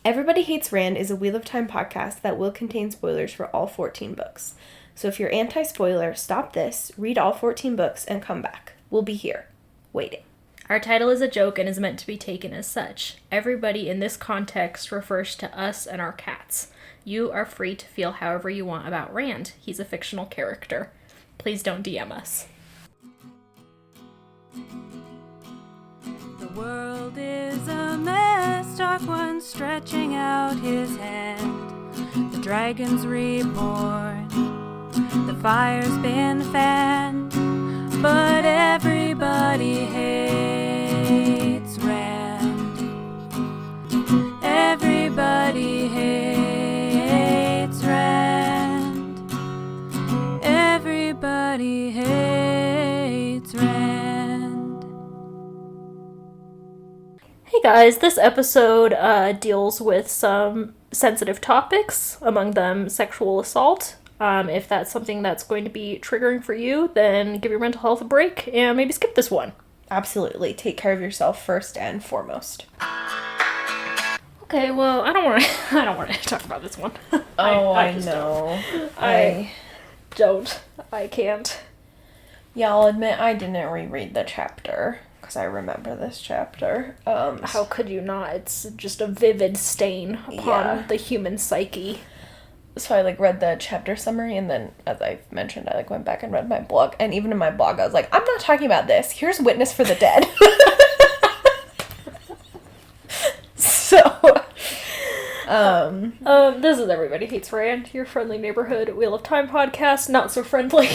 Everybody Hates Rand is a Wheel of Time podcast that will contain spoilers for all 14 books. So if you're anti-spoiler, stop this, read all 14 books, and come back. We'll be here, waiting. Our title is a joke and is meant to be taken as such. Everybody in this context refers to us and our cats. You are free to feel however you want about Rand. He's a fictional character. Please don't DM us. The world is a mess, Dark One stretching out his hand. The dragon's reborn, the fire's been fanned, but everybody hates Rand. Everybody hates Rand. Everybody hates Rand. Hey guys, this episode deals with some sensitive topics, among them sexual assault. If that's something that's going to be triggering for you, then give your mental health a break and maybe skip this one. Absolutely. Take care of yourself first and foremost. Okay, well, I don't want to talk about this one. I know. I can't. Yeah, I'll admit I didn't reread the chapter, because I remember this chapter. How could you not? It's just a vivid stain upon the human psyche. So I, read the chapter summary, and then, as I mentioned, I, went back and read my blog, and even in my blog, I was like, I'm not talking about this. Here's Witness for the Dead. This is Everybody Hates Rand, your friendly neighborhood Wheel of Time podcast. Not so friendly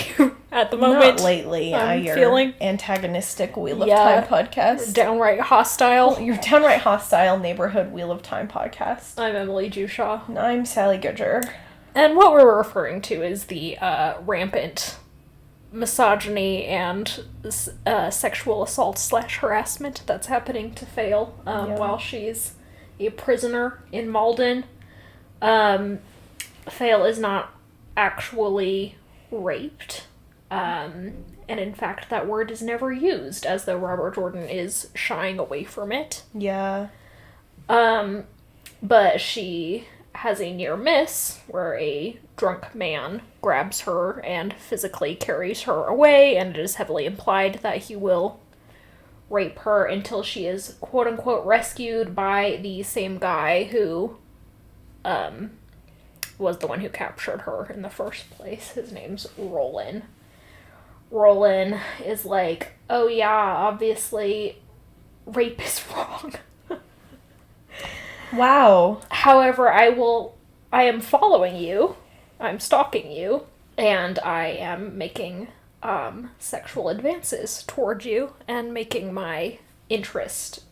at the moment. Not lately. You're feeling antagonistic Wheel of Time podcast. Downright hostile. Your downright hostile neighborhood Wheel of Time podcast. I'm Emily Jushaw. And I'm Sally Goodger. And what we're referring to is the rampant misogyny and sexual assault / harassment that's happening to Fail while she's a prisoner in Malden. Fail is not actually raped. And in fact, that word is never used, as though Robert Jordan is shying away from it. Yeah. But she has a near miss where a drunk man grabs her and physically carries her away, and it is heavily implied that he will rape her until she is quote-unquote rescued by the same guy who was the one who captured her in the first place. His name's Roland. Roland is like, oh yeah, obviously rape is wrong. Wow. However, I am following you, I'm stalking you, and I am making sexual advances toward you and making my interest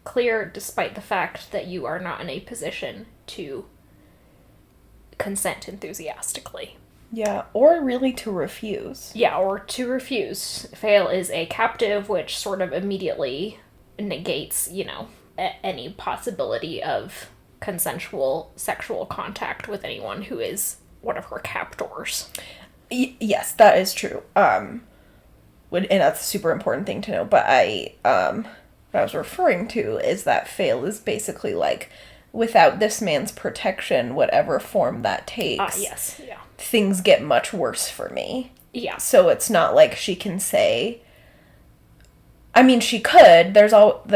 clear, despite the fact that you are not in a position to consent enthusiastically. Yeah, or really to refuse. Yeah, or to refuse. Fail is a captive, which sort of immediately negates, any possibility of consensual sexual contact with anyone who is one of her captors. Yes, that is true. And that's a super important thing to know. But what I was referring to is that Fail is basically without this man's protection, whatever form that takes. Yes, yeah. Things get much worse for me. Yeah. So it's not like she can say. I mean, she could. There's not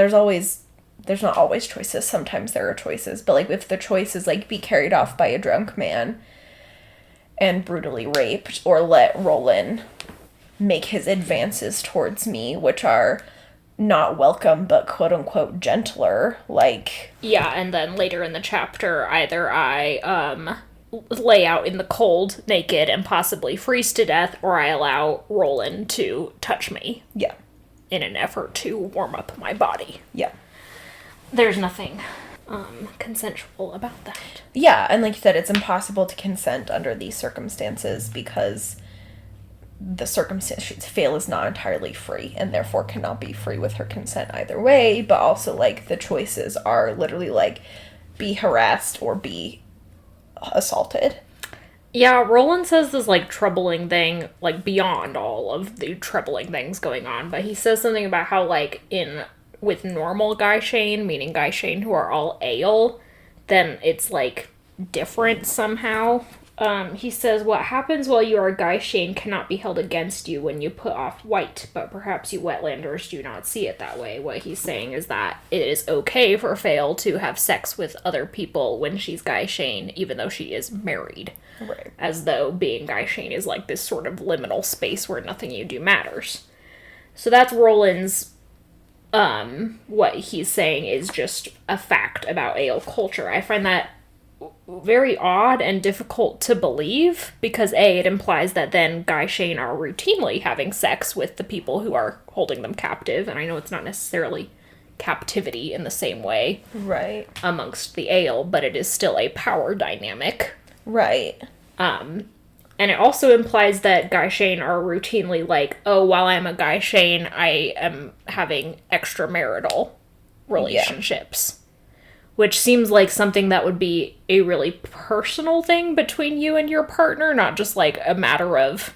always choices. Sometimes there are choices. But, if the choice is, be carried off by a drunk man and brutally raped, or let Roland make his advances towards me, which are not welcome, but quote-unquote gentler, Yeah, and then later in the chapter, either I, lay out in the cold, naked, and possibly freeze to death, or I allow Roland to touch me. Yeah. In an effort to warm up my body. Yeah. There's nothing consensual about that. Yeah, and like you said, it's impossible to consent under these circumstances because the circumstances Fail is not entirely free and therefore cannot be free with her consent either way, but also the choices are literally be harassed or be assaulted. Yeah, Roland says this troubling thing, beyond all of the troubling things going on, but he says something about how with normal Guy Shane, meaning Guy Shane who are all ale, then it's, like, different somehow. He says, what happens while you are Guy Shane cannot be held against you when you put off white, but perhaps you wetlanders do not see it that way. What he's saying is that it is okay for Fail to have sex with other people when she's Guy Shane, even though she is married. Right. As though being Guy Shane is like this sort of liminal space where nothing you do matters. So that's Roland's, what he's saying is just a fact about Ale culture. I find that very odd and difficult to believe because it implies that then Guy Shane are routinely having sex with the people who are holding them captive, and I know it's not necessarily captivity in the same way Right. amongst the Ale, but it is still a power dynamic. Right. And it also implies that Guy Shane are routinely like, oh, while I'm a Guy Shane, I am having extramarital relationships. Which seems like something that would be a really personal thing between you and your partner, not just like a matter of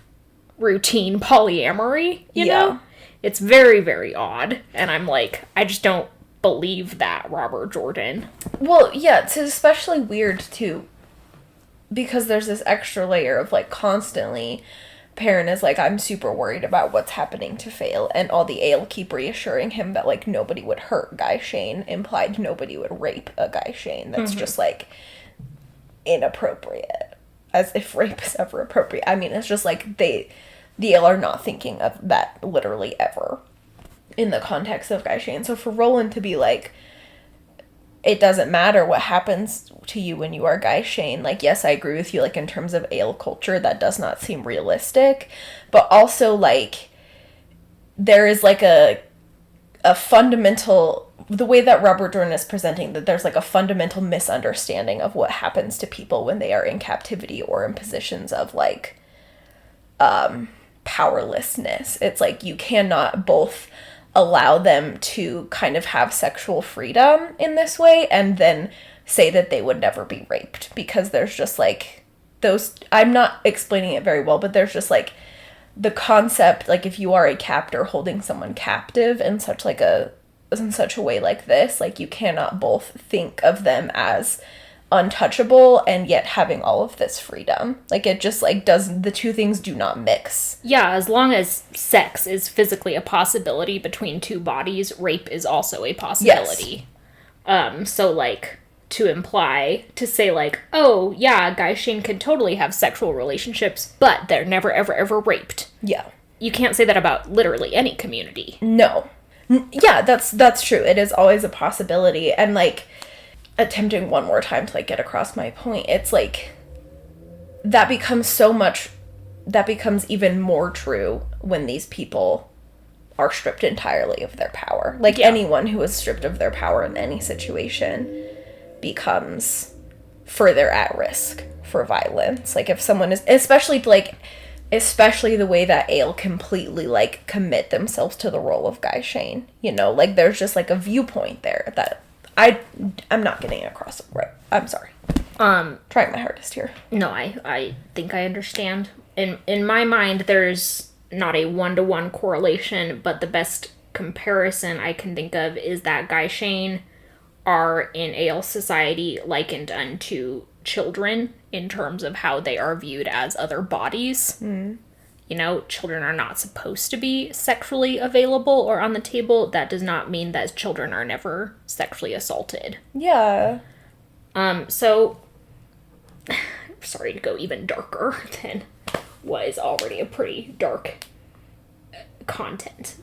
routine polyamory, you know? It's very, very odd. And I'm like, I just don't believe that, Robert Jordan. Well, yeah, it's especially weird, too, because there's this extra layer of, like, constantly... Perrin is like, I'm super worried about what's happening to Fail, and all the Ale keep reassuring him that, like, nobody would hurt Guy Shane, implied nobody would rape a Guy Shane. That's just, like, inappropriate. As if rape is ever appropriate. I mean, it's just, like, the Ale are not thinking of that literally ever in the context of Guy Shane. So for Roland to be like, it doesn't matter what happens to you when you are Guy Shane. Like, yes, I agree with you, like, in terms of Ale culture, that does not seem realistic. But also, like, there is, like, a fundamental... The way that Robert Jordan is presenting, that there's, like, a fundamental misunderstanding of what happens to people when they are in captivity or in positions of, like, powerlessness. It's, like, you cannot both... allow them to kind of have sexual freedom in this way and then say that they would never be raped, because there's just like those, I'm not explaining it very well, but there's just like the concept, like if you are a captor holding someone captive in such a way like this, like you cannot both think of them as untouchable and yet having all of this freedom. Like, it just, like, the two things do not mix. Yeah, as long as sex is physically a possibility between two bodies, rape is also a possibility. Yes. So, like, to say, like, oh, yeah, Guy Shane can totally have sexual relationships, but they're never, ever, ever raped. Yeah. You can't say that about literally any community. No. Yeah, that's true. It is always a possibility. And, like, attempting one more time to, like, get across my point, it's like that becomes even more true when these people are stripped entirely of their power. Like, anyone who is stripped of their power in any situation becomes further at risk for violence. Like, if someone is, especially the way that Ale completely, like, commit themselves to the role of Guy Shane, you know, like, there's just, like, a viewpoint there that I'm not getting across it right. I'm sorry. Trying my hardest here. No, I think I understand. In my mind, there's not a one-to-one correlation, but the best comparison I can think of is that Guy Shane are in Ale society likened unto children in terms of how they are viewed as other bodies. Mm. You know, children are not supposed to be sexually available or on the table. That does not mean that children are never sexually assaulted. Yeah. So, sorry to go even darker than what is already a pretty dark content.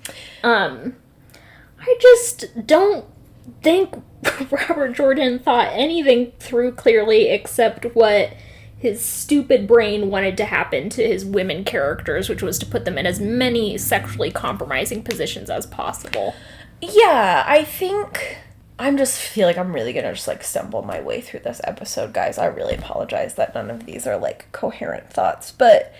I just don't think Robert Jordan thought anything through clearly except what his stupid brain wanted to happen to his women characters, which was to put them in as many sexually compromising positions as possible. Yeah, I think I'm just feel like I'm really gonna just, like, stumble my way through this episode, guys. I really apologize that none of these are, like, coherent thoughts. But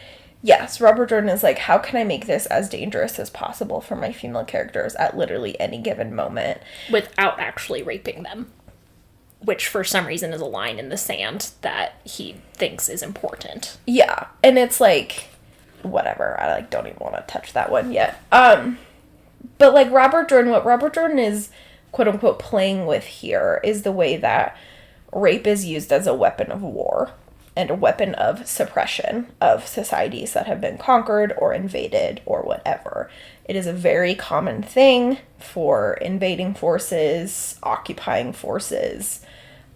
yes, Robert Jordan is like, how can I make this as dangerous as possible for my female characters at literally any given moment? Without actually raping them. Which, for some reason, is a line in the sand that he thinks is important. Yeah, and it's like, whatever, I, like, don't even want to touch that one yet. But, like, what Robert Jordan is, quote-unquote, playing with here is the way that rape is used as a weapon of war and a weapon of suppression of societies that have been conquered or invaded or whatever. It is a very common thing for invading forces, occupying forces,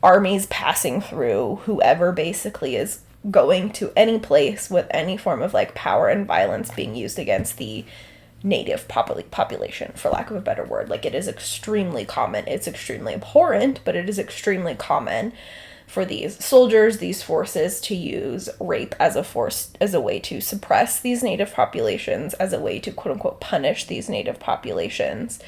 armies passing through, whoever basically is going to any place with any form of like power and violence being used against the native population, for lack of a better word. Like, it is extremely common. It's extremely abhorrent, but it is extremely common for these soldiers, these forces, to use rape as a way to suppress these native populations, as a way to quote unquote punish these native populations.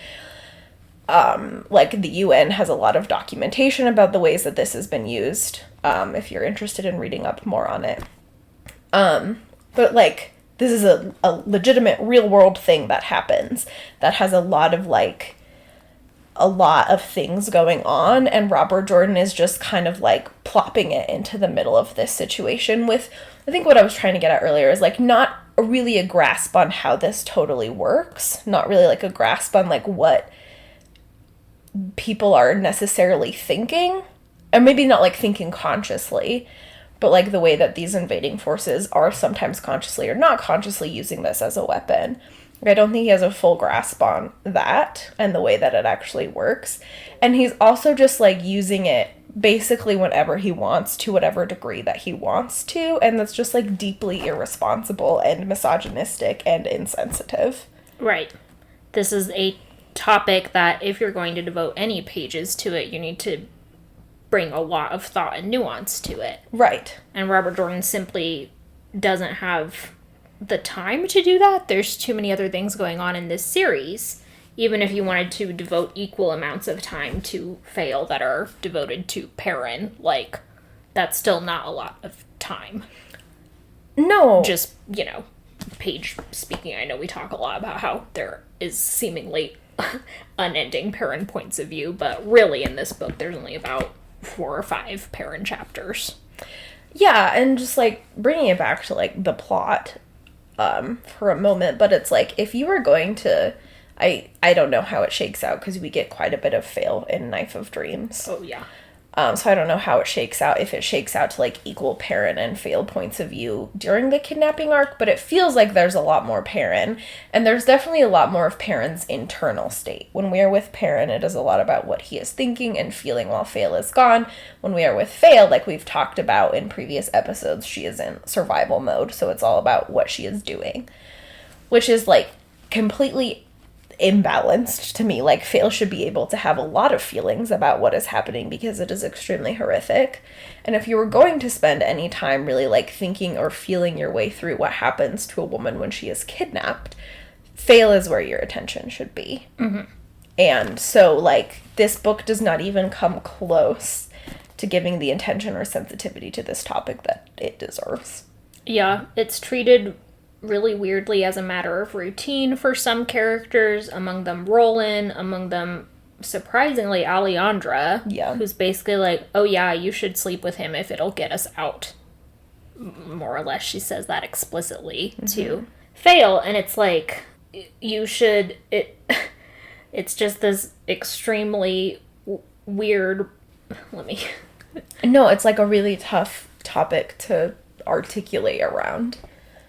Like, the UN has a lot of documentation about the ways that this has been used, if you're interested in reading up more on it. But like, this is a legitimate real world thing that happens that has a lot of things going on, and Robert Jordan is just kind of like plopping it into the middle of this situation with, I think what I was trying to get at earlier is like not really a grasp on how this totally works, not really like a grasp on like what people are necessarily thinking, or maybe not like thinking consciously, but like the way that these invading forces are sometimes consciously or not consciously using this as a weapon. I don't think he has a full grasp on that and the way that it actually works. And he's also just like using it basically whenever he wants, to whatever degree that he wants to. And that's just like deeply irresponsible and misogynistic and insensitive. Right. This is a topic that if you're going to devote any pages to it, you need to bring a lot of thought and nuance to it. Right. And Robert Jordan simply doesn't have the time to do that. There's too many other things going on in this series. Even if you wanted to devote equal amounts of time to Fail that are devoted to Perrin, like, that's still not a lot of time. No. Just, page speaking, I know we talk a lot about how there is seemingly unending Perrin points of view, but really in this book there's only about 4 or 5 Perrin chapters. Yeah, and just like bringing it back to like the plot for a moment, but it's like, if you were going to, I don't know how it shakes out because we get quite a bit of Fail in Knife of Dreams. Oh yeah. So I don't know how it shakes out, if it shakes out to like equal Perrin and Fail points of view during the kidnapping arc, but it feels like there's a lot more Perrin, and there's definitely a lot more of Perrin's internal state. When we are with Perrin, it is a lot about what he is thinking and feeling while Fail is gone. When we are with Fail, like we've talked about in previous episodes, she is in survival mode, so it's all about what she is doing, which is like completely imbalanced to me. Like, Fail should be able to have a lot of feelings about what is happening because it is extremely horrific. And if you were going to spend any time really like thinking or feeling your way through what happens to a woman when she is kidnapped, Fail is where your attention should be. Mm-hmm. And so like this book does not even come close to giving the attention or sensitivity to this topic that it deserves. Yeah, it's treated really weirdly as a matter of routine for some characters, among them Roland, among them surprisingly Alejandra, who's basically like, oh yeah, you should sleep with him if it'll get us out. More or less, she says that explicitly to Fail, and it's like, you should, it's just this extremely weird, No, it's like a really tough topic to articulate around.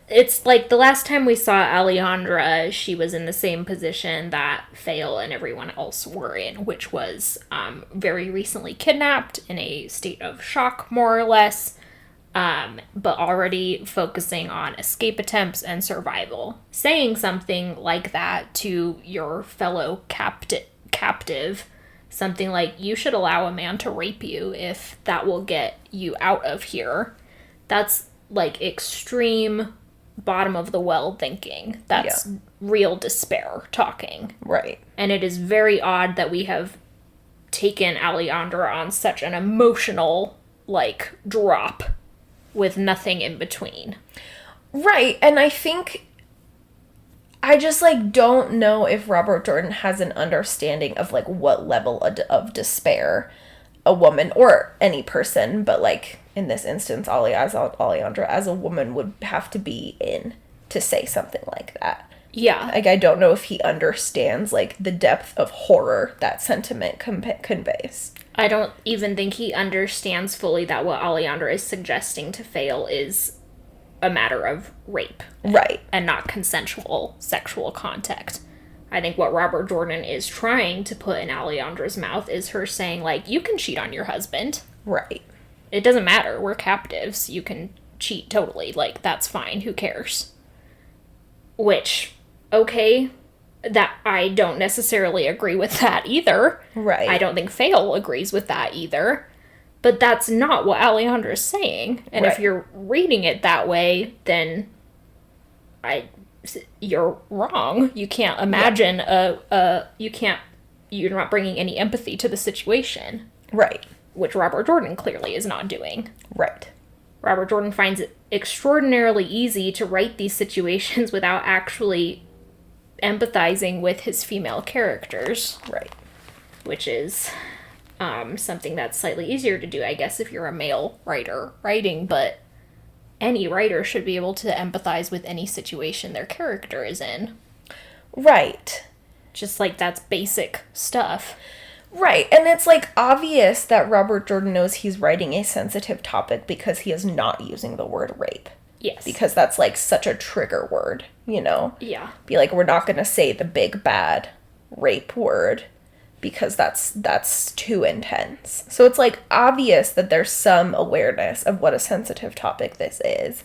It's like the last time we saw Alejandra, she was in the same position that Fail and everyone else were in, which was very recently kidnapped, in a state of shock, more or less, but already focusing on escape attempts and survival. Saying something like that to your fellow captive, something like, you should allow a man to rape you if that will get you out of here, that's like extreme bottom of the well thinking. That's real despair talking. Right. And it is very odd that we have taken Alejandra on such an emotional, like, drop with nothing in between. Right. And I think I just like don't know if Robert Jordan has an understanding of like what level of despair a woman, or any person, but like in this instance, Alejandra as a woman would have to be in to say something like that. Yeah. Like, I don't know if he understands like the depth of horror that sentiment conveys. I don't even think he understands fully that what Alejandra is suggesting to Fail is a matter of rape. Right. And not consensual sexual contact. I think what Robert Jordan is trying to put in Alejandra's mouth is her saying, like, you can cheat on your husband. Right. It doesn't matter. We're captives. You can cheat totally. Like, that's fine. Who cares? Which, okay, that I don't necessarily agree with that either. Right. I don't think Fail agrees with that either. But that's not what Alejandra is saying. And if you're reading it that way, then you're wrong. You can't imagine you're not bringing any empathy to the situation. Right. Which Robert Jordan clearly is not doing. Right. Robert Jordan finds it extraordinarily easy to write these situations without actually empathizing with his female characters. Right. Which is something that's slightly easier to do, I guess, if you're a male writer writing, but any writer should be able to empathize with any situation their character is in. Right. Just like that's basic stuff. Right. And it's like obvious that Robert Jordan knows he's writing a sensitive topic because he is not using the word rape. Yes. Because that's like such a trigger word, you know? Yeah. Be like, we're not going to say the big bad rape word because that's too intense. So it's like obvious that there's some awareness of what a sensitive topic this is.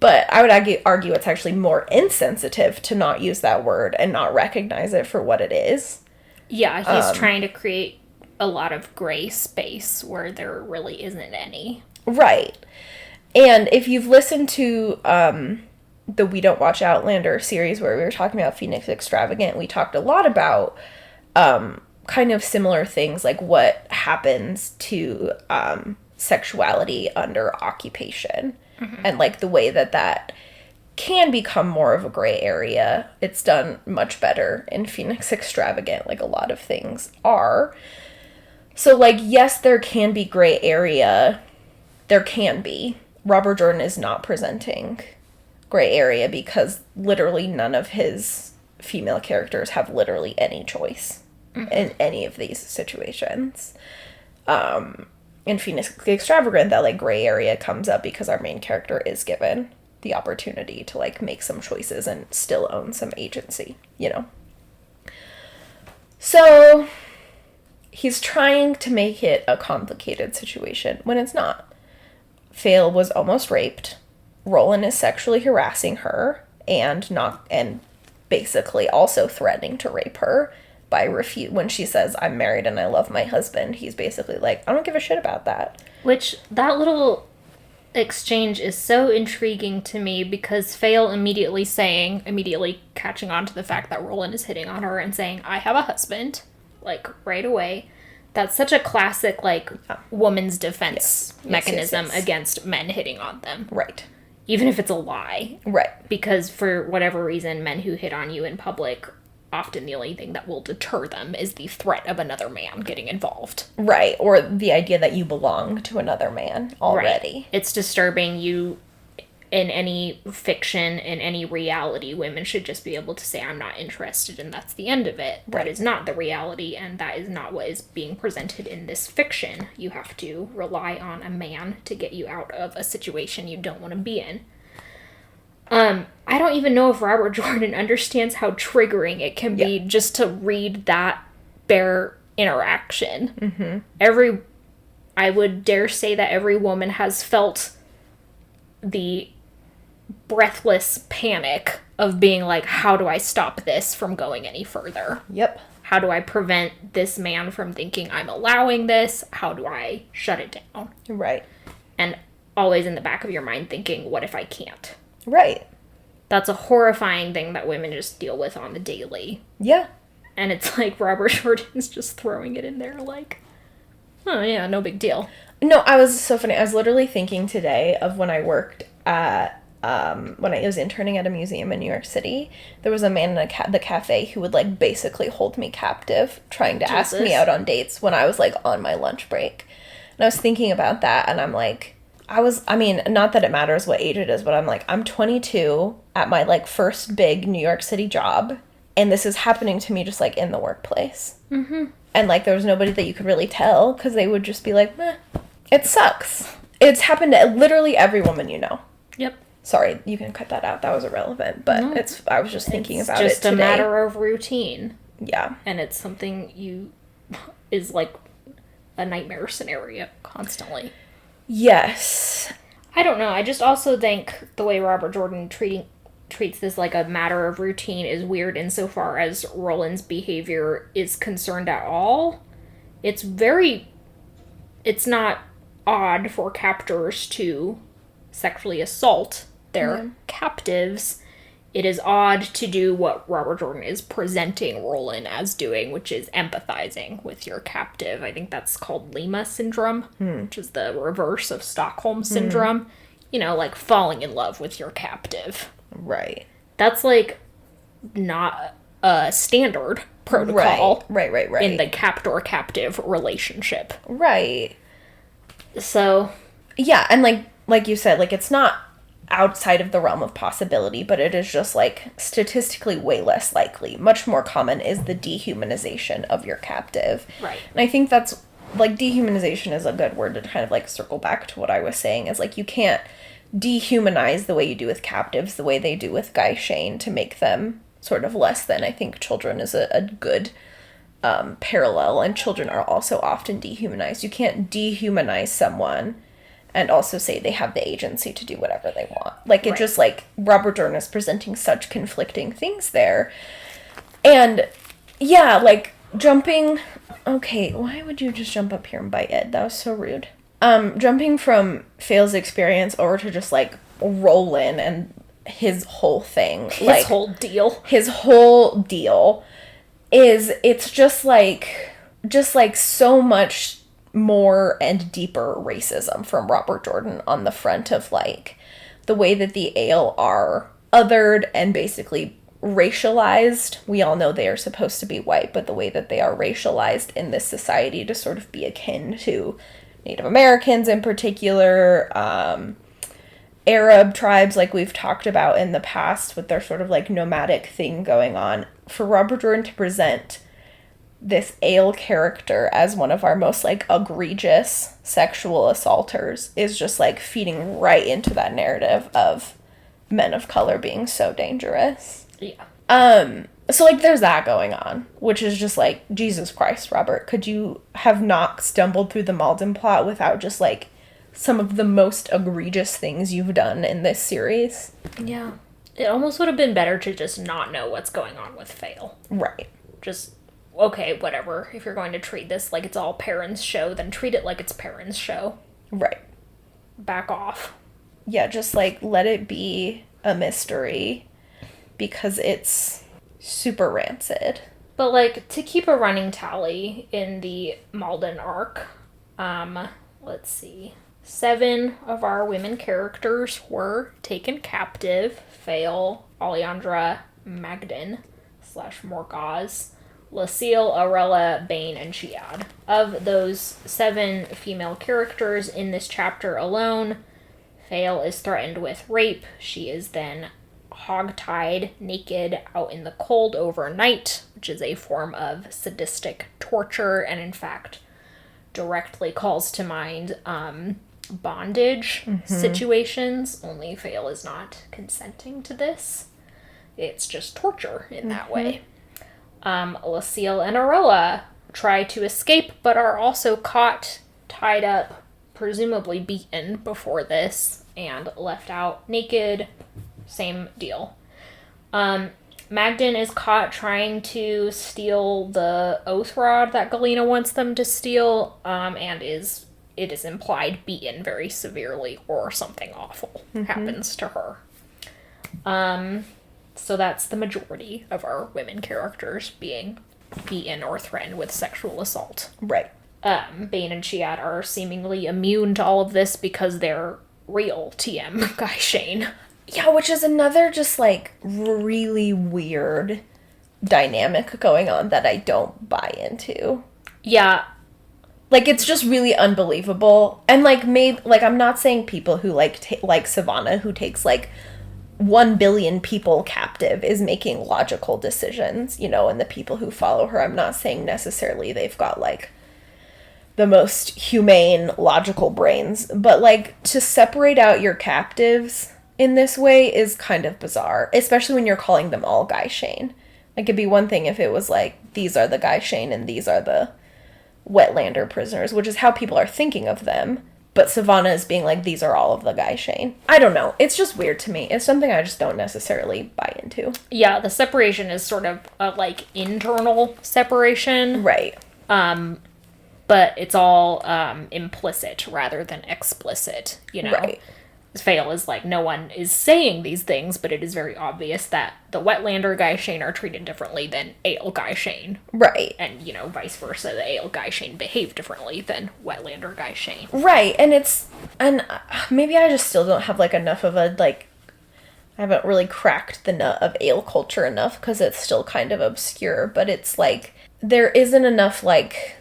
But I would argue it's actually more insensitive to not use that word and not recognize it for what it is. Yeah, he's trying to create a lot of gray space where there really isn't any. Right. And if you've listened to the We Don't Watch Outlander series where we were talking about Phoenix Extravagant, we talked a lot about kind of similar things, like what happens to sexuality under occupation. Mm-hmm. And like the way that can become more of a gray area. It's done much better in Phoenix Extravagant, like a lot of things are. So like, yes, there can be gray area. There can be. Robert Jordan is not presenting gray area because literally none of his female characters have literally any choice in any of these situations. In Phoenix Extravagant, that like gray area comes up because our main character is given the opportunity to like make some choices and still own some agency, you know? So he's trying to make it a complicated situation when it's not. Fail was almost raped. Roland is sexually harassing her and basically also threatening to rape her by when she says, I'm married and I love my husband. He's basically like, I don't give a shit about that. Which, that little exchange is so intriguing to me because Fail immediately catching on to the fact that Roland is hitting on her and saying, I have a husband, like, right away. That's such a classic, like, woman's defense mechanism against men hitting on them. Right. Even if it's a lie. Right. Because for whatever reason, men who hit on you in public, often the only thing that will deter them is the threat of another man getting involved. Right. Or the idea that you belong to another man already. Right. It's disturbing. In any fiction, in any reality, women should just be able to say, I'm not interested, and that's the end of it. Right. That is not the reality, and that is not what is being presented in this fiction. You have to rely on a man to get you out of a situation you don't want to be in. I don't even know if Robert Jordan understands how triggering it can be just to read that bare interaction. Mm-hmm. I would dare say that every woman has felt the breathless panic of being like, how do I stop this from going any further? Yep. How do I prevent this man from thinking I'm allowing this? How do I shut it down? Right. And always in the back of your mind thinking, what if I can't? Right. That's a horrifying thing that women just deal with on the daily. Yeah. And it's like Robert Jordan's just throwing it in there like, oh yeah, no big deal. No, I was so funny. I was literally thinking today of when I worked at, when I was interning at a museum in New York City. There was a man in the cafe who would like basically hold me captive, trying to ask me out on dates when I was like on my lunch break. And I was thinking about that, and I'm like, not that it matters what age it is, but I'm like, I'm 22 at my like first big New York City job, and this is happening to me just like in the workplace. Mm-hmm. And, like, there was nobody that you could really tell, because they would just be like, meh, it sucks. It's happened to literally every woman you know. Yep. Sorry, you can cut that out. That was irrelevant. But No. I was just thinking about it It's just today. a matter of routine. Yeah. And it's something is like a nightmare scenario constantly. Yes. I don't know. I just also think the way Robert Jordan treats this like a matter of routine is weird insofar as Roland's behavior is concerned at all. It's not odd for captors to sexually assault their captives. It is odd to do what Robert Jordan is presenting Roland as doing, which is empathizing with your captive. I think that's called Lima syndrome, which is the reverse of Stockholm syndrome. You know, like falling in love with your captive. Right. That's, like, not a standard protocol Right. in the captor-captive relationship. Right. So... Yeah, and like you said, like, it's not outside of the realm of possibility, but it is just, like, statistically way less likely. Much more common is the dehumanization of your captive. Right. And I think that's, like, dehumanization is a good word to kind of, like, circle back to what I was saying, is, like, you can't dehumanize the way you do with captives, the way they do with Guy Shane, to make them sort of less than. I think children is a good parallel, and children are also often dehumanized. You can't dehumanize someone and also say they have the agency to do whatever they want. Like, it just, like, Robert Jordan is presenting such conflicting things there. And, yeah, like, jumping... Okay, why would you just jump up here and bite Ed? That was so rude. Jumping from Fail's experience over to just, like, Roland and his whole thing. His whole deal. His whole deal is, it's just like so much more and deeper racism from Robert Jordan on the front of, like, the way that the Ale are othered and basically racialized. We all know they are supposed to be white, but the way that they are racialized in this society to sort of be akin to Native Americans in particular, Arab tribes, like we've talked about in the past with their sort of, like, nomadic thing going on. For Robert Jordan to present this Ale character as one of our most, like, egregious sexual assaulters is just, like, feeding right into that narrative of men of color being so dangerous. Yeah. So, like, there's that going on, which is just, like, Jesus Christ, Robert, could you have not stumbled through the Malden plot without just, like, some of the most egregious things you've done in this series? Yeah. It almost would have been better to just not know what's going on with Fail. Right. Just, okay, whatever. If you're going to treat this like it's all Perrin's show, then treat it like it's Perrin's show. Right. Back off. Yeah, just, like, let it be a mystery, because it's super rancid. But, like, to keep a running tally in the Malden arc, let's see. 7 of our women characters were taken captive. Fail, Alejandra, Magdalene / Morgause, Lucille, Arella, Bane, and Chiad. Of those 7 female characters in this chapter alone, Fail is threatened with rape. She is then hogtied naked out in the cold overnight, which is a form of sadistic torture and in fact directly calls to mind bondage situations, only Fail is not consenting to this. It's just torture in that way. Lucille and Arella try to escape but are also caught, tied up, presumably beaten before this, and left out naked. Same deal. Magdalene is caught trying to steal the oath rod that Galena wants them to steal, and it is implied beaten very severely or something awful happens to her. So that's the majority of our women characters being beaten or threatened with sexual assault. Right. Bane and Chiad are seemingly immune to all of this because they're real TM Guy Shane. Yeah, which is another just, like, really weird dynamic going on that I don't buy into. Yeah. Like, it's just really unbelievable. And, like, maybe, like, I'm not saying people who, like, like Savannah, who takes, like, 1 billion people captive is making logical decisions, you know, and the people who follow her, I'm not saying necessarily they've got like the most humane, logical brains, but like to separate out your captives in this way is kind of bizarre, especially when you're calling them all Guy Shane. Like, it'd be one thing if it was like, these are the Guy Shane and these are the Wetlander prisoners, which is how people are thinking of them. But Savannah is being like, these are all of the Guy Shane. I don't know. It's just weird to me. It's something I just don't necessarily buy into. Yeah, the separation is sort of a, like, internal separation. Right. But it's all implicit rather than explicit, you know? Right. Fail is like, no one is saying these things, but it is very obvious that the Wetlander Guy Shane are treated differently than Ale Guy Shane. Right. And, you know, vice versa, the Ale Guy Shane behave differently than Wetlander Guy Shane. Right, and maybe I just still don't have, like, enough of a, like, I haven't really cracked the nut of ale culture enough, because it's still kind of obscure, but it's, like, there isn't enough, like,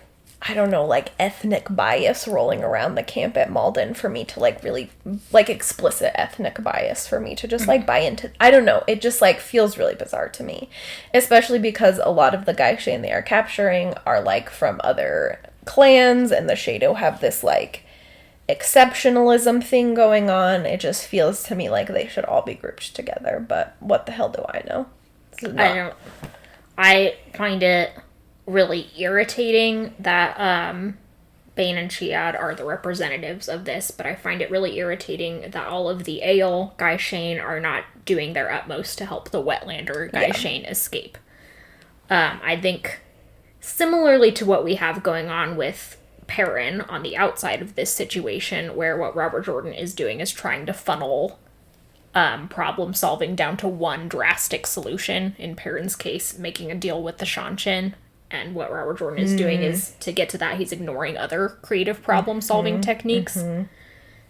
I don't know, like, ethnic bias rolling around the camp at Malden for me to, like, really, like, explicit ethnic bias for me to just, like, buy into. I don't know, it just, like, feels really bizarre to me. Especially because a lot of the Guy Shane they are capturing are, like, from other clans, and the Shado have this, like, exceptionalism thing going on. It just feels to me like they should all be grouped together, but what the hell do I know? I find it really irritating that Bane and Chiad are the representatives of this, but I find it really irritating that all of the Ale Guy Shane are not doing their utmost to help the Wetlander Guy Shane escape. I think similarly to what we have going on with Perrin on the outside of this situation, where what Robert Jordan is doing is trying to funnel problem solving down to one drastic solution. In Perrin's case, making a deal with the Shanshin. And what Robert Jordan is doing is, to get to that, he's ignoring other creative problem-solving techniques.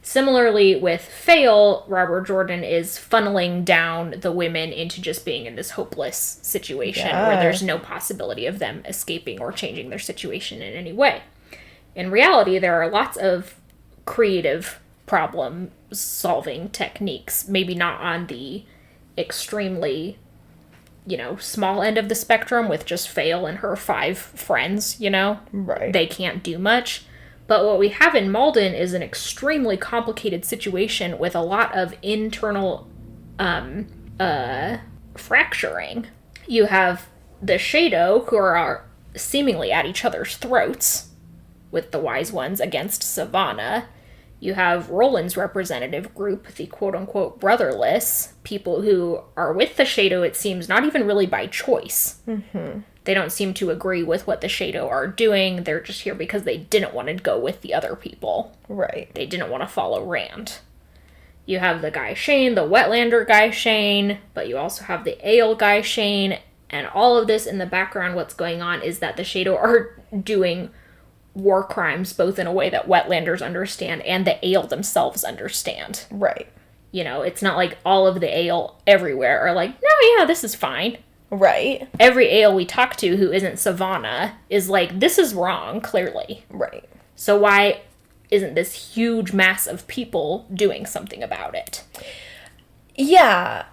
Similarly, with Fail, Robert Jordan is funneling down the women into just being in this hopeless situation where there's no possibility of them escaping or changing their situation in any way. In reality, there are lots of creative problem-solving techniques, maybe not on the extremely, you know, small end of the spectrum with just Fail and her 5 friends, you know? Right. They can't do much. But what we have in Malden is an extremely complicated situation with a lot of internal fracturing. You have the Shado, who are seemingly at each other's throats with the Wise Ones against Savannah. You have Roland's representative group, the quote-unquote brotherless, people who are with the Shado, it seems, not even really by choice. They don't seem to agree with what the Shado are doing. They're just here because they didn't want to go with the other people. Right. They didn't want to follow Rand. You have the Guy Shane, the Wetlander Guy Shane, but you also have the Ale Guy Shane, and all of this in the background, what's going on is that the Shado are doing war crimes, both in a way that Wetlanders understand and the Ale themselves understand. Right. You know, it's not like all of the Ale everywhere are like, no, yeah, this is fine. Right. Every Ale we talk to who isn't Savannah is like, this is wrong, clearly. Right. So why isn't this huge mass of people doing something about it? Yeah.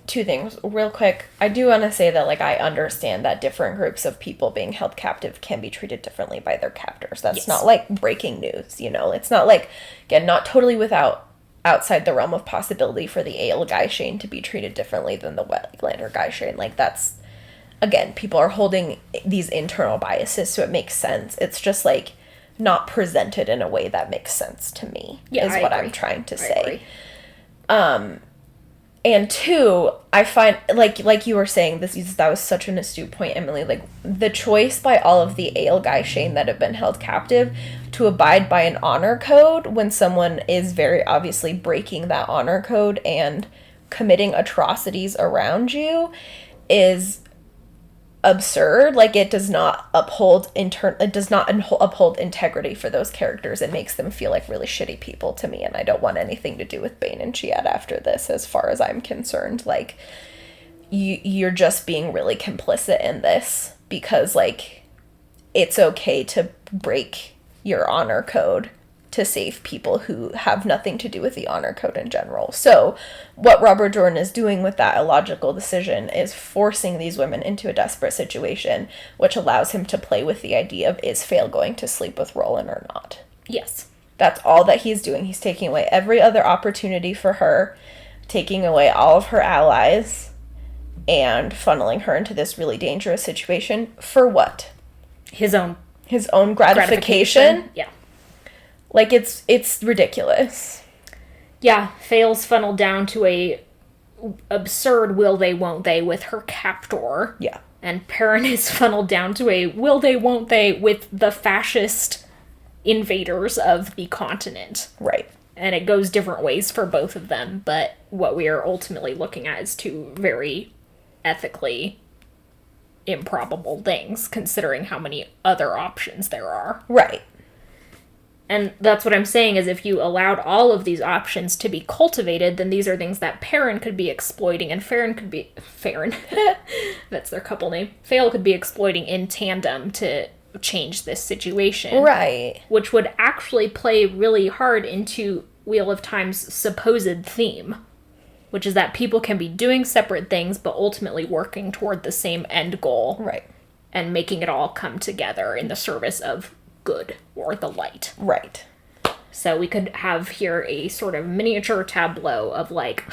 2 things real quick. I do want to say that, like, I understand that different groups of people being held captive can be treated differently by their captors. That's not like breaking news, you know. It's not like, again, not totally outside the realm of possibility for the Ale Guy Shane to be treated differently than the Wetlander Guy Shane. Like, that's, again, people are holding these internal biases, so it makes sense. It's just, like, not presented in a way that makes sense to me, is what I'm trying to say. And 2, I find, like you were saying, that was such an astute point, Emily, like, the choice by all of the Ale Guy Shane that have been held captive to abide by an honor code when someone is very obviously breaking that honor code and committing atrocities around you is absurd. Like, it does not uphold integrity for those characters. It makes them feel like really shitty people to me, and I don't want anything to do with Bane and Chiad after this, as far as I'm concerned. Like, you're just being really complicit in this because, like, it's okay to break your honor code to save people who have nothing to do with the honor code in general. So what Robert Jordan is doing with that illogical decision is forcing these women into a desperate situation, which allows him to play with the idea of, is Fail going to sleep with Roland or not? Yes. That's all that he's doing. He's taking away every other opportunity for her, taking away all of her allies, and funneling her into this really dangerous situation. For what? His own gratification? Yeah. Like, it's ridiculous. Yeah, Fail's funneled down to a absurd will they, won't they with her captor. Yeah. And Perrin is funneled down to a will they, won't they with the fascist invaders of the continent. Right. And it goes different ways for both of them, but what we are ultimately looking at is two very ethically improbable things, considering how many other options there are. Right. And that's what I'm saying, is if you allowed all of these options to be cultivated, then these are things that Perrin could be exploiting, and Farron, that's their couple name, Fail could be exploiting in tandem to change this situation. Right. Which would actually play really hard into Wheel of Time's supposed theme, which is that people can be doing separate things, but ultimately working toward the same end goal. Right. And making it all come together in the service of good, or the light. Right. So we could have here a sort of miniature tableau of, like,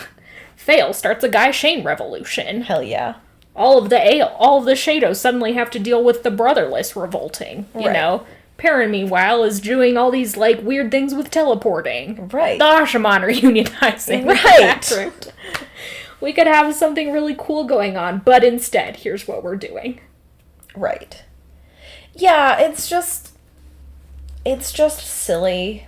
Fail starts a Guy Shane revolution. Hell yeah. All of the Shadows suddenly have to deal with the brotherless revolting, you know? Perrin, meanwhile, is doing all these, like, weird things with teleporting. Right. The Ashaman are unionizing. Right. We could have something really cool going on, but instead, here's what we're doing. Right. Yeah, it's just silly.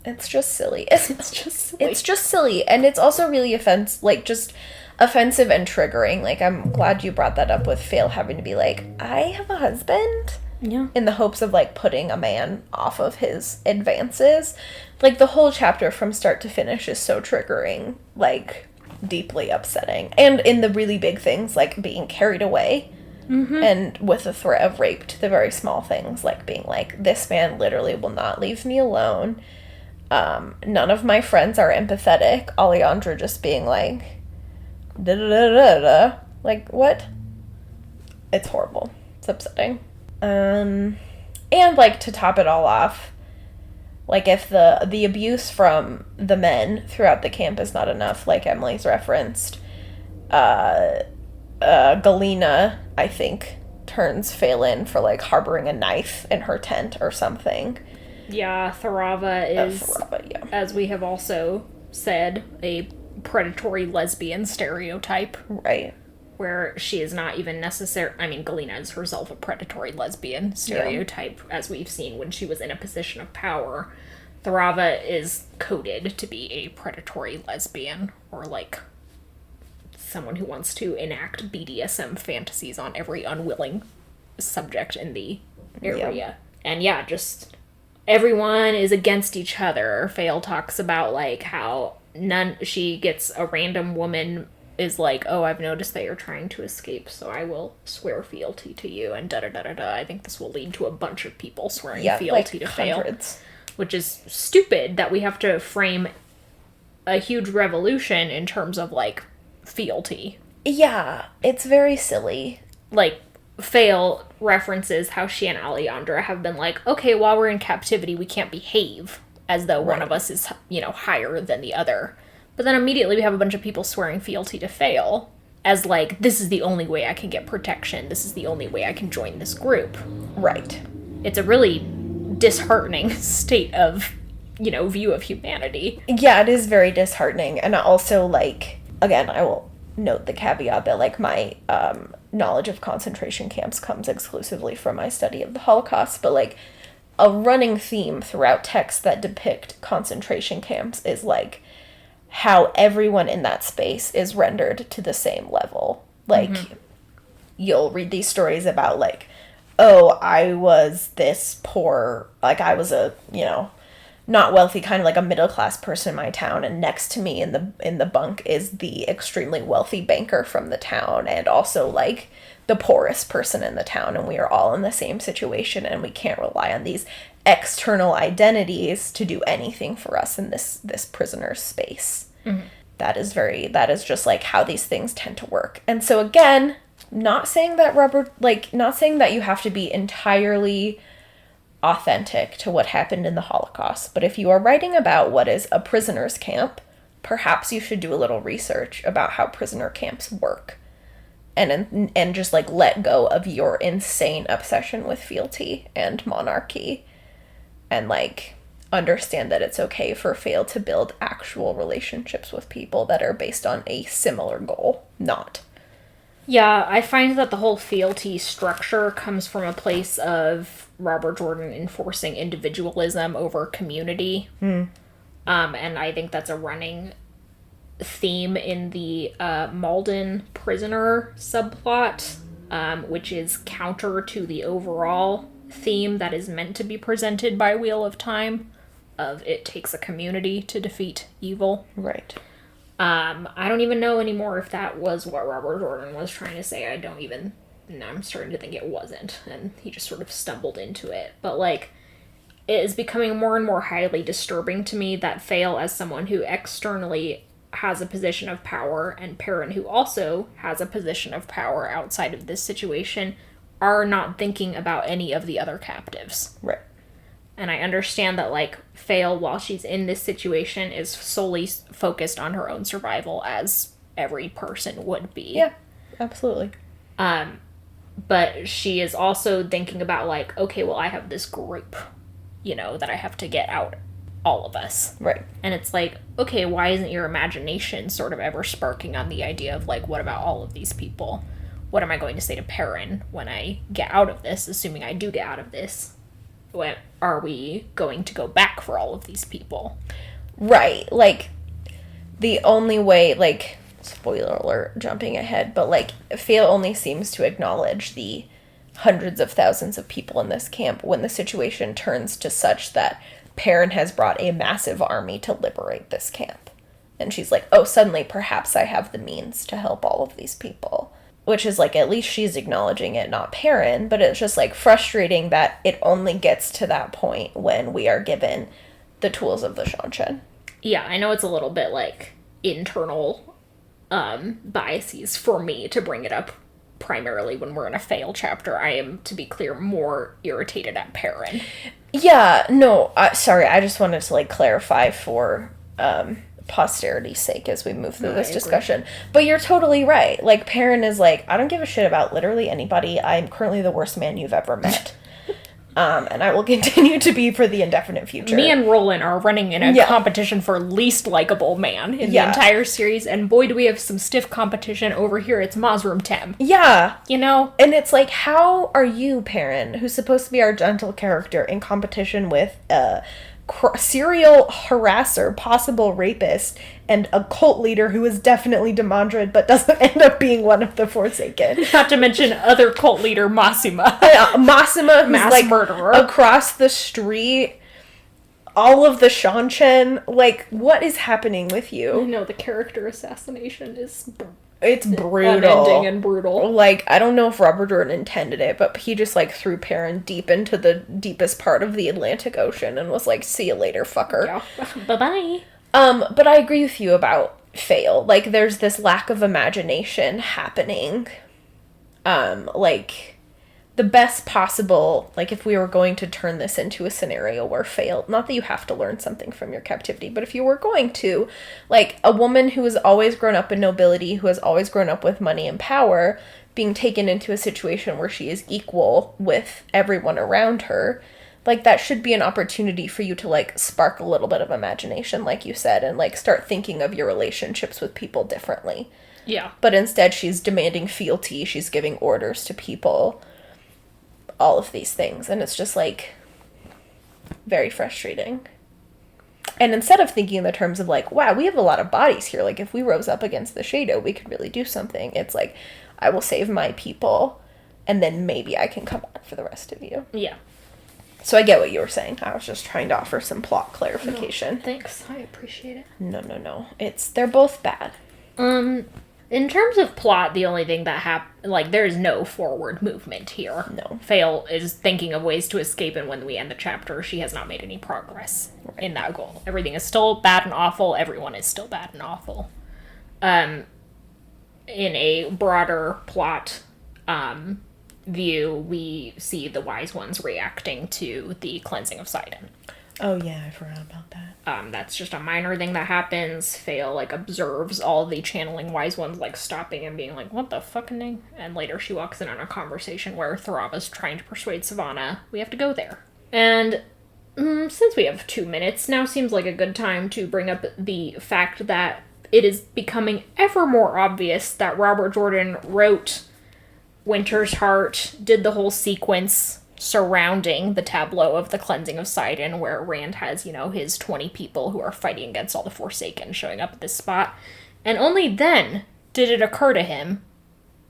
It's just silly. It's just silly. And it's also really offensive and triggering. Like, I'm glad you brought that up with Fail having to be like, I have a husband? Yeah. In the hopes of, like, putting a man off of his advances. Like, the whole chapter from start to finish is so triggering. Like, deeply upsetting. And in the really big things, like being carried away. Mm-hmm. And with the threat of rape, to the very small things, like being like, this man literally will not leave me alone. None of my friends are empathetic. Alejandra just being like, da-da-da-da-da. Like, what? It's horrible. It's upsetting. And, like, to top it all off, like, if the abuse from the men throughout the camp is not enough, like Emily's referenced, Galena, I think, turns Phelan for, like, harboring a knife in her tent or something. Yeah, Tharava is, as we have also said, a predatory lesbian stereotype. Right. Where she is not even Galena is herself a predatory lesbian stereotype, as we've seen when she was in a position of power. Tharava is coded to be a predatory lesbian, or, like, someone who wants to enact BDSM fantasies on every unwilling subject in the area. Yeah. And yeah, just everyone is against each other. Fail talks about, like, how she gets a random woman is like, oh, I've noticed that you're trying to escape, so I will swear fealty to you, and da-da-da-da-da. I think this will lead to a bunch of people swearing fealty to Fail. Which is stupid that we have to frame a huge revolution in terms of, like, fealty. Yeah, it's very silly. Like, Fail references how she and Alejandra have been like, okay, while we're in captivity, we can't behave as though one of us is, you know, higher than the other. But then immediately we have a bunch of people swearing fealty to Fail as, like, this is the only way I can get protection. This is the only way I can join this group. Right. It's a really disheartening state of, you know, view of humanity. Yeah, it is very disheartening. And also, like, again, I will note the caveat that, like, my knowledge of concentration camps comes exclusively from my study of the Holocaust, but, like, a running theme throughout texts that depict concentration camps is, like, how everyone in that space is rendered to the same level. Like, you'll read these stories about, like, oh, I was this poor, like, I was a, you know, not wealthy, kind of like a middle-class person in my town, and next to me in the bunk is the extremely wealthy banker from the town, and also, like, the poorest person in the town, and we are all in the same situation, and we can't rely on these external identities to do anything for us in this prisoner's space. Mm-hmm. That is just like how these things tend to work. And so again, not saying that you have to be entirely authentic to what happened in the Holocaust, but if you are writing about what is a prisoner's camp, perhaps you should do a little research about how prisoner camps work. And just like let go of your insane obsession with fealty and monarchy, and like understand that it's okay for Fail to build actual relationships with people that are based on a similar goal, not. Yeah, I find that the whole fealty structure comes from a place of Robert Jordan enforcing individualism over community. And I think that's a running theme in the Malden prisoner subplot, which is counter to the overall theme that is meant to be presented by Wheel of Time, of it takes a community to defeat evil. Right. I don't even know anymore if that was what Robert Jordan was trying to say. I'm starting to think it wasn't, and he just sort of stumbled into it. But, like, it is becoming more and more highly disturbing to me that Fail, as someone who externally has a position of power, and Perrin, who also has a position of power outside of this situation, are not thinking about any of the other captives. Right. And I understand that, like, Fail, while she's in this situation, is solely focused on her own survival, as every person would be. Yeah, absolutely. But she is also thinking about, like, okay, well, I have this group, that I have to get out all of us. Right. And it's like, okay, why isn't your imagination sort of ever sparking on the idea of, like, what about all of these people? What am I going to say to Perrin when I get out of this, assuming I do get out of this? What, are we going to go back for all of these people? Right. Like, the only way, like, spoiler alert, jumping ahead, but, like, Fail only seems to acknowledge the hundreds of thousands of people in this camp when the situation turns to such that Perrin has brought a massive army to liberate this camp. And she's like, oh, suddenly perhaps I have the means to help all of these people. Which is, like, at least she's acknowledging it, not Perrin, but it's just, like, frustrating that it only gets to that point when we are given the tools of the Shanshan. Yeah, I know it's a little bit, like, internal biases for me to bring it up primarily when we're in a Fail chapter. I am, to be clear, more irritated at Perrin. Yeah, no, sorry, I just wanted to, like, clarify for posterity's sake as we move through this discussion. But you're totally right. Like, Perrin is like, I don't give a shit about literally anybody. I'm currently the worst man you've ever met. And I will continue to be for the indefinite future. Me and Roland are running in a competition for least likable man in the entire series, and boy, do we have some stiff competition over here. It's Mazrim Tem. Yeah. And it's like, how are you, Perrin, who's supposed to be our gentle character, in competition with a serial harasser, possible rapist, and a cult leader who is definitely Demandred but doesn't end up being one of the Forsaken. Not to mention other cult leader Massima. Massima, who's mass like murderer. Across the street. All of the Shanshan. Like, what is happening with you? No, the character assassination is it's brutal. Unending and brutal. Like, I don't know if Robert Jordan intended it, but he just, like, threw Perrin deep into the deepest part of the Atlantic Ocean and was like, see you later, fucker. Yeah. Bye-bye. But I agree with you about Fail. Like, there's this lack of imagination happening. Like, the best possible, like, if we were going to turn this into a scenario where Fail, not that you have to learn something from your captivity, but if you were going to, like, a woman who has always grown up in nobility, who has always grown up with money and power, being taken into a situation where she is equal with everyone around her, like, that should be an opportunity for you to, like, spark a little bit of imagination, like you said, and, like, start thinking of your relationships with people differently. Yeah. But instead, she's demanding fealty, she's giving orders to people, all of these things, and it's just, like, very frustrating. And instead of thinking in the terms of, like, wow, we have a lot of bodies here, like, if we rose up against the Shadow, we could really do something, it's like, I will save my people, and then maybe I can come back for the rest of you. Yeah. So I get what you were saying. I was just trying to offer some plot clarification. No, thanks. I appreciate it. No. They're both bad. In terms of plot, the only thing that there's no forward movement here. No. Fail is thinking of ways to escape, and when we end the chapter, she has not made any progress in that goal. Everything is still bad and awful. Everyone is still bad and awful. In a broader plot view, we see the Wise Ones reacting to the cleansing of Sidon. Oh, yeah, I forgot about that. That's just a minor thing that happens. Fail, observes all the channeling Wise Ones, stopping and being like, what the fucking? And later she walks in on a conversation where Tharaba's trying to persuade Savannah, we have to go there. And since we have 2 minutes, now seems like a good time to bring up the fact that it is becoming ever more obvious that Robert Jordan wrote Winter's Heart, did the whole sequence surrounding the tableau of the cleansing of Sidon, where Rand has, his 20 people who are fighting against all the Forsaken showing up at this spot. And only then did it occur to him,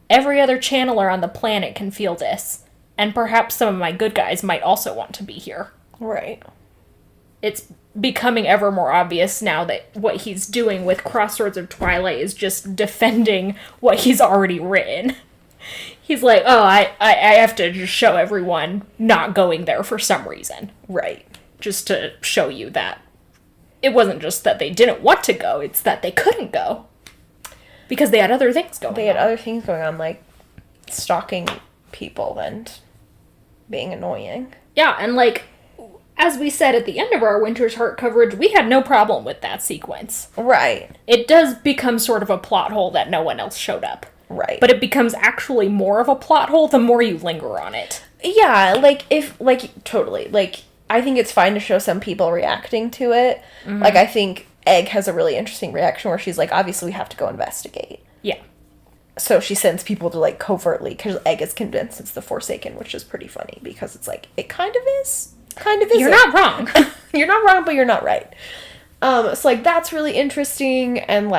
every other channeler on the planet can feel this, and perhaps some of my good guys might also want to be here. Right. It's becoming ever more obvious now that what he's doing with Crossroads of Twilight is just defending what he's already written. He's like, oh, I have to just show everyone not going there for some reason. Right. Just to show you that it wasn't just that they didn't want to go, it's that they couldn't go. Because they had other things going on. They had other things going on, like stalking people and being annoying. Yeah, and as we said at the end of our Winter's Heart coverage, we had no problem with that sequence. Right. It does become sort of a plot hole that no one else showed up. Right. But it becomes actually more of a plot hole the more you linger on it. Yeah, totally. I think it's fine to show some people reacting to it. Mm-hmm. I think Egg has a really interesting reaction where she's like, obviously we have to go investigate. Yeah. So she sends people to, covertly, because Egg is convinced it's the Forsaken, which is pretty funny, because it's it kind of is. Kind of is. You're not wrong. You're not wrong, but you're not right. So, that's really interesting, and,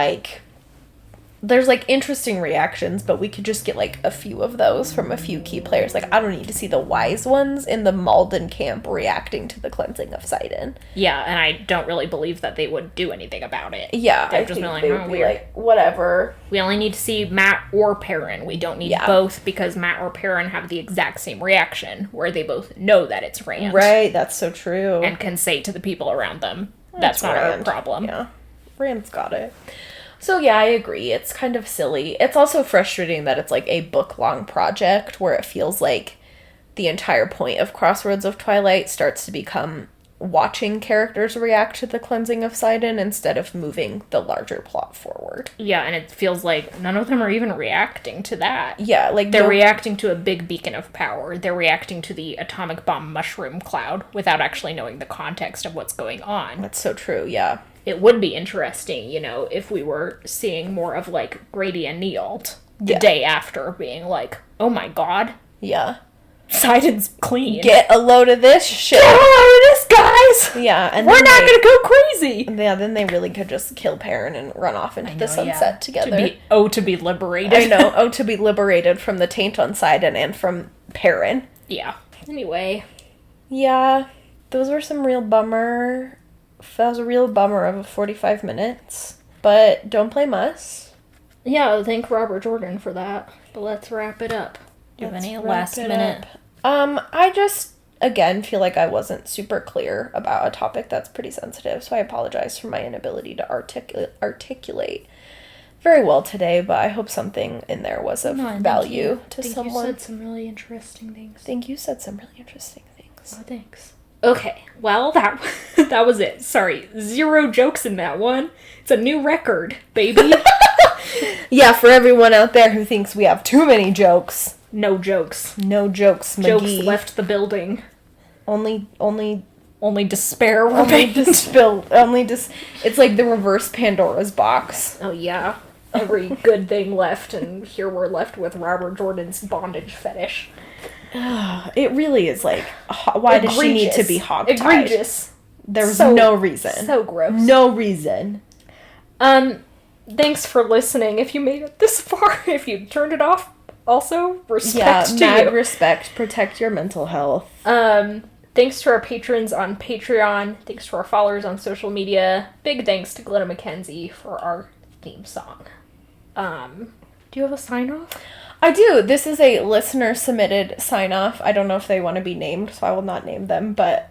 there's interesting reactions, but we could just get a few of those from a few key players. I don't need to see the Wise Ones in the Malden camp reacting to the cleansing of Sidon. Yeah, and I don't really believe that they would do anything about it. Yeah, they're just weird. Whatever. We only need to see Matt or Perrin. We don't need both, because Matt or Perrin have the exact same reaction, where they both know that it's Rand. Right, that's so true. And can say to the people around them, that's not our problem. Yeah, Rand's got it. So yeah, I agree. It's kind of silly. It's also frustrating that it's a book-long project where it feels like the entire point of Crossroads of Twilight starts to become watching characters react to the cleansing of Sidon instead of moving the larger plot forward. Yeah, and it feels like none of them are even reacting to that. Yeah, they're reacting to a big beacon of power. They're reacting to the atomic bomb mushroom cloud without actually knowing the context of what's going on. That's so true, yeah. It would be interesting, if we were seeing more of, Grady and Nealt the day after being oh my god. Yeah. Sidon's clean. Get a load of this shit. Get a load of this, guys! Yeah, and we're not gonna go crazy! Yeah, then they really could just kill Perrin and run off into the sunset together. To be liberated. I know, to be liberated from the taint on Sidon and from Perrin. Yeah. Anyway. Yeah, those were some real bummer... That was a real bummer of 45 minutes. But don't blame us. Yeah, thank Robert Jordan for that. But let's wrap it up. Do you have any last minute? I just, again, feel like I wasn't super clear about a topic that's pretty sensitive, so I apologize for my inability to articulate very well today, but I hope something in there was of value to someone. You said some really interesting things. I think you said some really interesting things. Oh, thanks. Okay, well, that was it. Sorry, 0 jokes in that one. It's a new record, baby. Yeah, for everyone out there who thinks we have too many jokes. No jokes. No jokes, McGee. Jokes left the building. Only despair remained. It's like the reverse Pandora's box. Oh, yeah. Every good thing left, and here we're left with Robert Jordan's bondage fetish. It really is why does she need to be hogtied? Egregious. There's no reason. So gross. No reason. Thanks for listening. If you made it this far, if you turned it off, also respect to you. Mad respect. Protect your mental health. Thanks to our patrons on Patreon. Thanks to our followers on social media. Big thanks to Glenna McKenzie for our theme song. Do you have a sign off? I do. This is a listener submitted sign off. I don't know if they want to be named, so I will not name them. But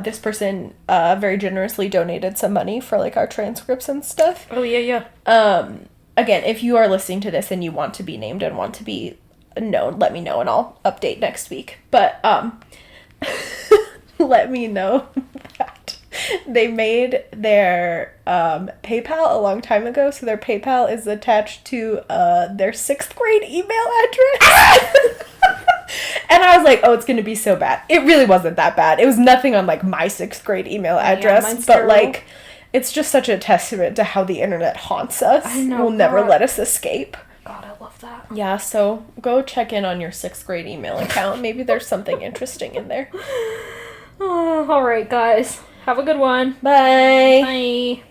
this person very generously donated some money for like our transcripts and stuff. Oh yeah. Again, if you are listening to this and you want to be named and want to be known, let me know and I'll update next week. But let me know that they made their PayPal a long time ago, so their PayPal is attached to their 6th grade email address. And I was like, oh, it's gonna be so bad. It really wasn't that bad. It was nothing on like my 6th grade email address, mine's but terrible. like it's just such a testament to how the internet haunts us. I know, Will never God. let us escape. God, I love that. Yeah, so go check in on your 6th grade email account. Maybe there's something interesting in there. Oh, all right, guys. Have a good one. Bye. Bye.